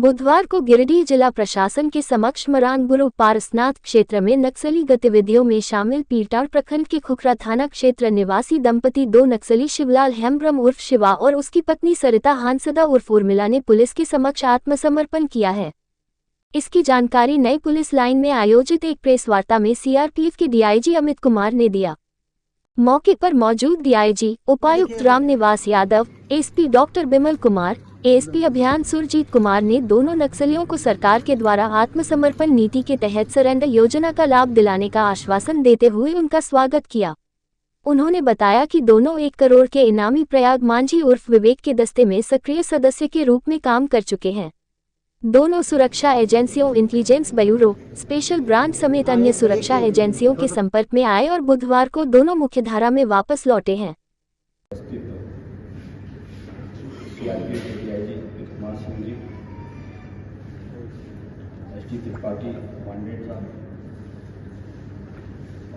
बुधवार को गिरिडीह जिला प्रशासन के समक्ष मरांगबुरु पारसनाथ क्षेत्र में नक्सली गतिविधियों में शामिल पीटार प्रखंड के खुखरा थाना क्षेत्र निवासी दंपति दो नक्सली शिवलाल हेम्ब्रम उर्फ शिवा और उसकी पत्नी सरिता हांसदा उर्फ उर्मिला ने पुलिस के समक्ष आत्मसमर्पण किया है। इसकी जानकारी नई पुलिस लाइन में आयोजित एक प्रेस वार्ता में सीआरपीएफ के डीआईजी अमित कुमार ने दिया। मौके पर मौजूद डीआईजी, उपायुक्त Ramniwas Yadav, SP doctor Bimal Kumar, ASP अभियान सुरजीत कुमार ने दोनों नक्सलियों को सरकार के द्वारा आत्मसमर्पण नीति के तहत सरेंडर योजना का लाभ दिलाने का आश्वासन देते हुए उनका स्वागत किया। उन्होंने बताया कि दोनों 1 करोड़ के इनामी प्रयाग मांझी उर्फ विवेक के दस्ते में सक्रिय सदस्य के रूप में काम कर चुके हैं। दोनों सुरक्षा एजेंसियों इंटेलिजेंस ब्यूरो, स्पेशल ब्रांच समेत अन्य सुरक्षा एजेंसियों के संपर्क में आए और बुधवार को दोनों मुख्यधारा में वापस लौटे हैं। त्रिपाठी वांडेड साहब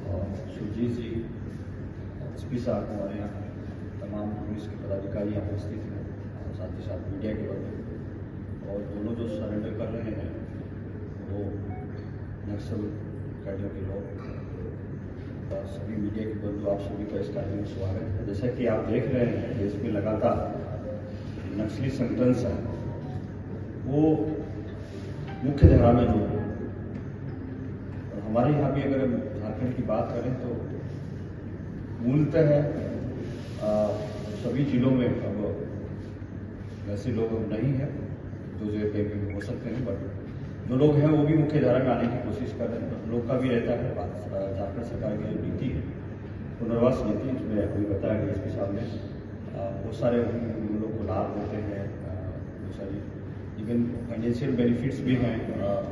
और सुरजीत जी, एसपी साहब, हमारे यहाँ तमाम पुलिस के पदाधिकारी यहाँ उपस्थित हैं और साथ ही साथ मीडिया के लोग। और दोनों जो सरेंडर कर रहे हैं वो नक्सल कैडर के लोग। सभी मीडिया के बंधु, आप सभी का इस कार्य में स्वागत है। जैसा कि आप देख रहे हैं, देश में लगातार नक्सली संगठन है वो मुख्य धारा में जो हमारे यहाँ भी अगर हम झारखंड की बात करें तो मूलतः सभी जिलों में अब वैसे लोग अब नहीं हैं जो कहीं हो सकते हैं, बट जो लोग हैं वो भी मुख्य धारा में आने की कोशिश कर रहे हैं। लोग का भी रहता है बात। झारखंड सरकार की जो नीति है, पुनर्वास नीति, उसमें अभी बताया डीएसपी साहब ने बहुत सारे उन लोग को लाभ देते हैं। बहुत सारी इवन फाइनेंशियल बेनिफिट्स भी हैं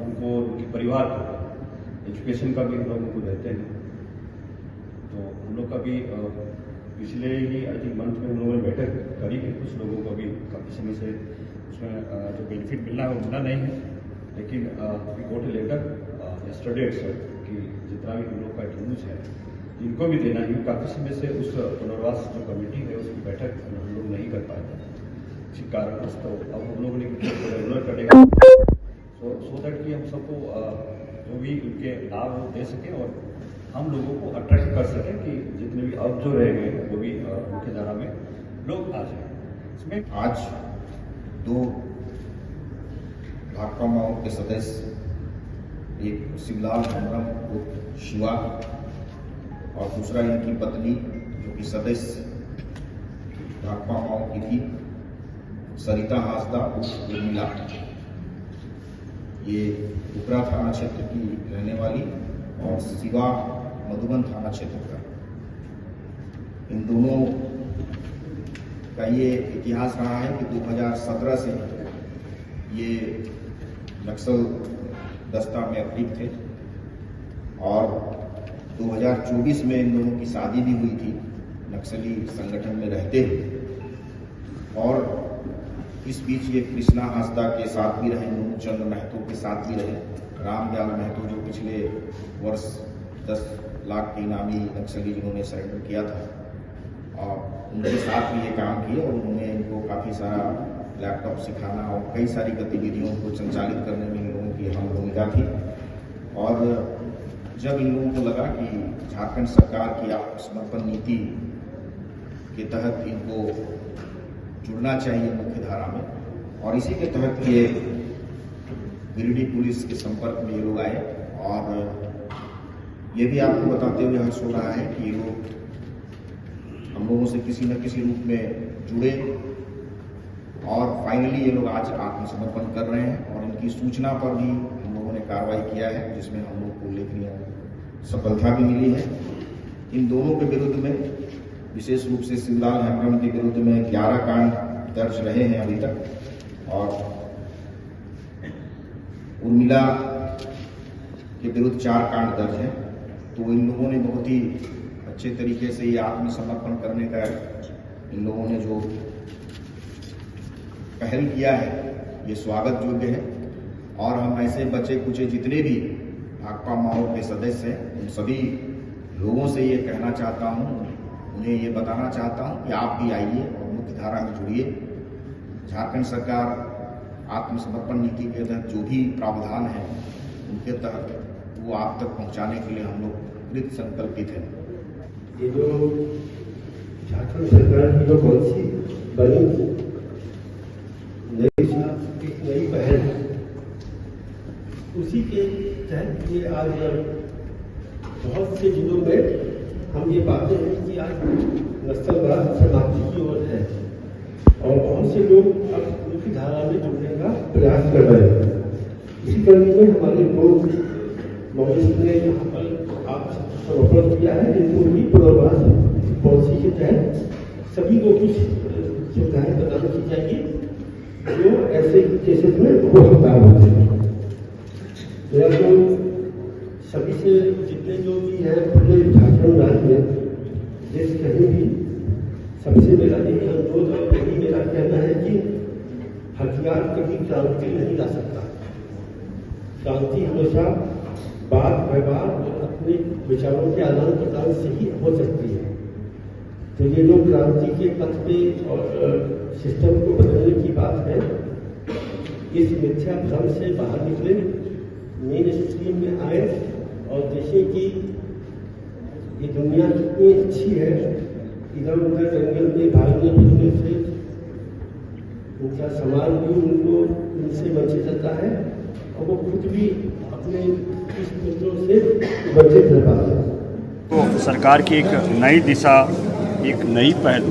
उनको, उनके परिवार को, एजुकेशन का भी हम लोग उनको देते हैं। तो हम लोग का भी पिछले ही आई थिंक मंथ में हम लोगों ने बैठक करी है। कुछ लोगों को भी काफ़ी समय से उसमें जो बेनिफिट मिलना है वो मिला नहीं है, लेकिन we got a letter yesterday कि जितना भी हम लोग का ड्यूज है इनको भी देना है। काफ़ी समय से उस पुनर्वास जो कमेटी है उसकी बैठक हम लोग नहीं कर पाए थे, इसी कारण तो अब हम लोगों ने रेगुलर करेगा सो दैट कि हम सबको जो भी उनके लाभ वो दे सकें और हम लोगों को अट्रैक्ट कर सकें कि जितने भी अब जो रह गए वो भी मुख्य धारा में लोग आ जाए। इसमें आज 2 भाकपा माओ के सदस्य, एक शिवलाल हेम्ब्रम उर्फ शिवा और दूसरा इनकी पत्नी जो कि सदस्य भाकपा माओ की थी, सरिता हांसदा उर्फ उर्मिला, ये खुखरा थाना क्षेत्र की रहने वाली, और शिवा मधुबन थाना क्षेत्र का। इन दोनों का ये इतिहास रहा है कि 2017 से ये नक्सल दस्ता में एक्टिव थे और 2024 में इन दोनों की शादी भी हुई थी नक्सली संगठन में रहते हुए। और इस बीच ये कृष्णा हांसदा के साथ भी रहे, चंद्र महतो के साथ भी रहे, रामदयाल महतो जो पिछले वर्ष 10 लाख के इनामी नक्सली जिन्होंने सरेंडर किया था, और उनके साथ भी ये काम किए और उन्होंने इनको काफ़ी सारा लैपटॉप सिखाना और कई सारी गतिविधियों को संचालित करने में इन लोगों की अहम भूमिका थी। और जब इन लोगों को लगा कि झारखंड सरकार की आत्मसमर्पण नीति के तहत इनको जुड़ना चाहिए मुख्य धारा में, और इसी के तहत ये गिरिडीह पुलिस के संपर्क में ये लोग आए। और ये भी आपको बताते हुए हर्ष हो रहा है कि ये लोग हम लोगों से किसी न किसी रूप में जुड़े और फाइनली ये लोग आज आत्मसमर्पण कर रहे हैं। और इनकी सूचना पर भी हम लोगों ने कार्रवाई किया है, जिसमें हम लोग को उल्लेखनीय सफलता भी मिली है। इन दोनों के विरुद्ध में, विशेष रूप से शिवलाल हेम्ब्रम के विरुद्ध में 11 कांड दर्ज रहे हैं अभी तक, और उर्मिला के विरुद्ध 4 कांड दर्ज हैं। तो इन लोगों ने बहुत ही अच्छे तरीके से ये आत्मसमर्पण करने का इन लोगों ने जो पहल किया है ये स्वागत योग्य है। और हम ऐसे बचे कुचे जितने भी भाकपा माओ के सदस्य हैं उन सभी लोगों से ये कहना चाहता हूँ, उन्हें ये बताना चाहता हूँ कि आप भी आइए और मुख्य धारा में जुड़िए। झारखंड सरकार आत्मसमर्पण नीति के तहत जो भी प्रावधान है उनके तहत वो आप तक पहुंचाने के लिए हम लोग कृत संकल्पित हैं। ये जो झारखंड सरकार की जो पॉलिसी बनी नई पहल उसी के तहत ये आज बहुत से जिलों में हम ये पाते हैं कि आज नस्लवाद समाप्ति की ओर है और बहुत से लोग अब मुख्य धारा में जुड़ने का प्रयास कर रहे हैं। इसी कड़ी में हमारे लोग मॉडलिस्ट ने यहाँ पर आप समर्पण किया है जिनको भी पुनर्वास पॉलिसी के तहत सभी को कुछ सुविधाएं प्रदान की जाएगी जो ऐसे केसेस में बहुत लाभ होते हैं। मेरा तो सभी से जितने जो भी हैं पूरे झारखंड राज्य में देश कहीं भी सबसे मेरा यही अनुरोध और यही मेरा कहना है कि हथियार कभी क्रांति नहीं ला सकता। क्रांति हमेशा बात व्यवहार और अपने विचारों के आदान प्रदान से ही हो सकती है। तो ये जो क्रांति के पथ पे और सिस्टम को बदलने की बात है, इस मिथ्या भ्रम से बाहर निकले, मेन स्ट्रीम में आए और देखें कि ये दुनिया कितनी अच्छी है। इधर उधर जंगल में भागने फिरने से उनका समाज भी उनको उनसे वंचित रहता है और वो खुद भी अपने इस मित्रों से वंचित रह पाते हैं। तो सरकार की एक नई दिशा, एक नई पहल,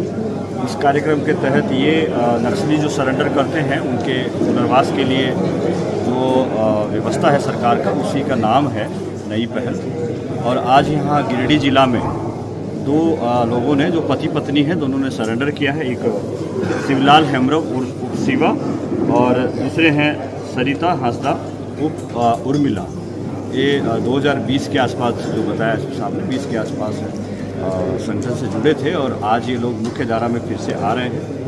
इस कार्यक्रम के तहत ये नक्सली जो सरेंडर करते हैं उनके पुनर्वास के लिए जो व्यवस्था है सरकार का, उसी का नाम है नई पहल। और आज यहाँ गिरिडीह जिला में दो लोगों ने, जो पति पत्नी हैं, दोनों ने सरेंडर किया है। एक शिवलाल हेम्ब्रम उर्फ शिवा और दूसरे हैं सरिता हांसदा उर्फ उर्मिला। ये 2020 के आसपास, जो बताया सामने 20 के आसपास संगठन से जुड़े थे और आज ये लोग मुख्य धारा में फिर से आ रहे हैं।